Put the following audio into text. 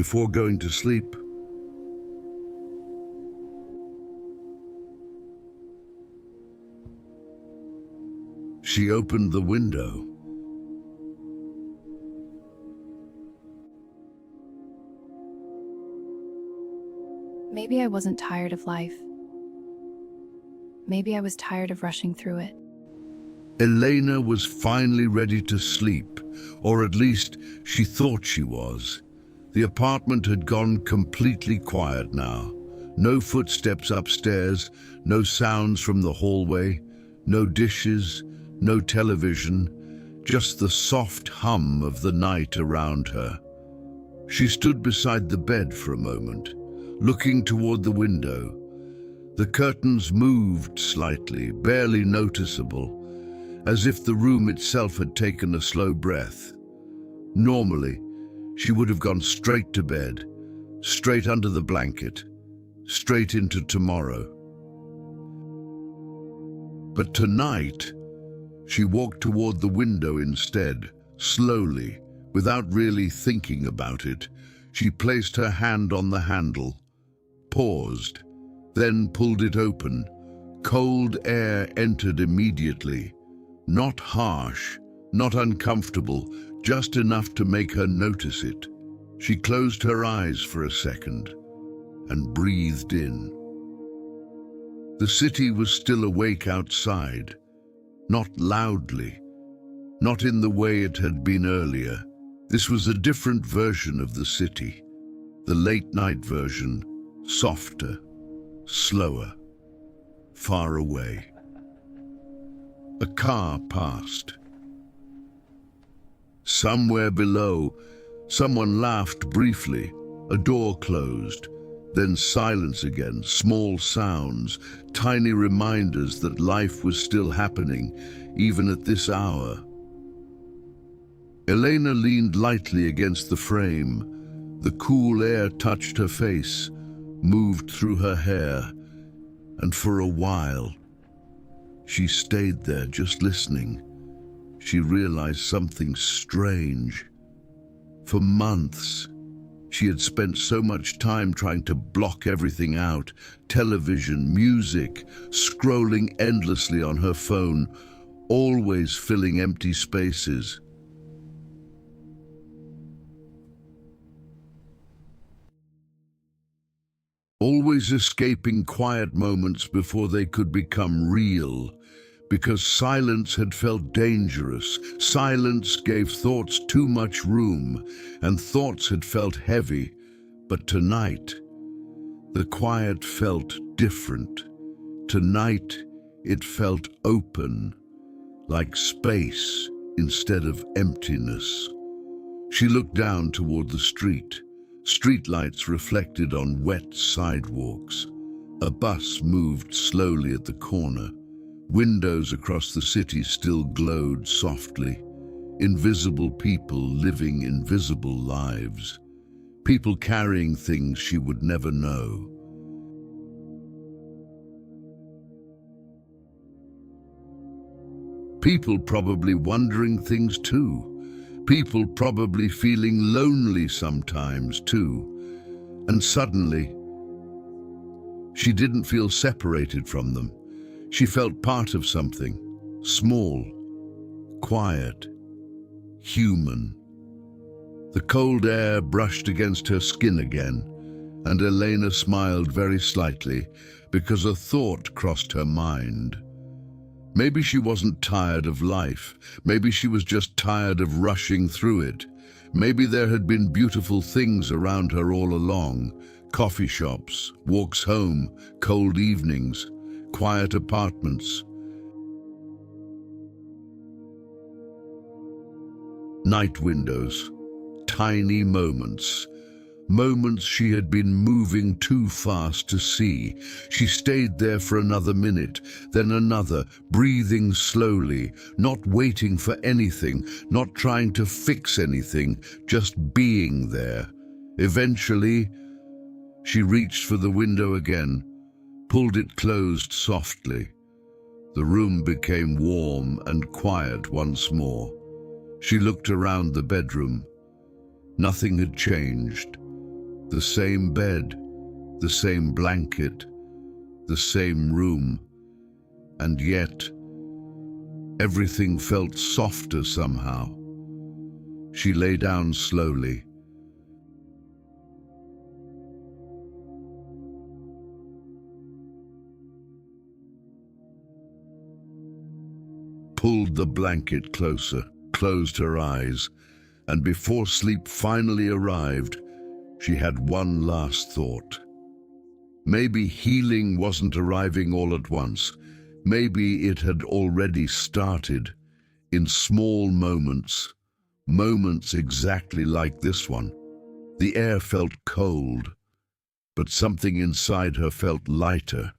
before going to sleep. She opened the window. Maybe I wasn't tired of life. Maybe I was tired of rushing through it. Elena was finally ready to sleep, or at least she thought she was. The apartment had gone completely quiet now. No footsteps upstairs, no sounds from the hallway, no dishes, no television, just the soft hum of the night around her. She stood beside the bed for a moment, looking toward the window. The curtains moved slightly, barely noticeable, as if the room itself had taken a slow breath. Normally, she would have gone straight to bed, straight under the blanket, straight into tomorrow. But tonight, she walked toward the window instead, slowly, without really thinking about it. She placed her hand on the handle, paused, then pulled it open. Cold air entered immediately. Not harsh, not uncomfortable, just enough to make her notice it. She closed her eyes for a second and breathed in. The city was still awake outside, not loudly, not in the way it had been earlier. This was a different version of the city, the late-night version, softer, slower, far away. A car passed. Somewhere below, someone laughed briefly. A door closed, then silence again, small sounds, tiny reminders that life was still happening, even at this hour. Elena leaned lightly against the frame. The cool air touched her face, moved through her hair, and for a while, she stayed there just listening. She realized something strange. For months, she had spent so much time trying to block everything out, television, music, scrolling endlessly on her phone, always filling empty spaces. Always escaping quiet moments before they could become real, because silence had felt dangerous. Silence gave thoughts too much room, and thoughts had felt heavy. But tonight, the quiet felt different. Tonight, it felt open, like space instead of emptiness. She looked down toward the street. Streetlights reflected on wet sidewalks. A bus moved slowly at the corner. Windows across the city still glowed softly. Invisible people living invisible lives. People carrying things she would never know. People probably wondering things too. People probably feeling lonely sometimes too. And suddenly, she didn't feel separated from them. She felt part of something, small, quiet, human. The cold air brushed against her skin again, and Elena smiled very slightly because a thought crossed her mind. Maybe she wasn't tired of life. Maybe she was just tired of rushing through it. Maybe there had been beautiful things around her all along. Coffee shops, walks home, cold evenings, quiet apartments. Night windows, tiny moments. Moments she had been moving too fast to see. She stayed there for another minute, then another, breathing slowly, not waiting for anything, not trying to fix anything, just being there. Eventually, she reached for the window again, pulled it closed softly. The room became warm and quiet once more. She looked around the bedroom. Nothing had changed. The same bed, the same blanket, the same room, and yet everything felt softer somehow. She lay down slowly. Pulled the blanket closer, closed her eyes, and before sleep finally arrived, she had one last thought. Maybe healing wasn't arriving all at once. Maybe it had already started, in small moments, moments exactly like this one. The air felt cold, but something inside her felt lighter.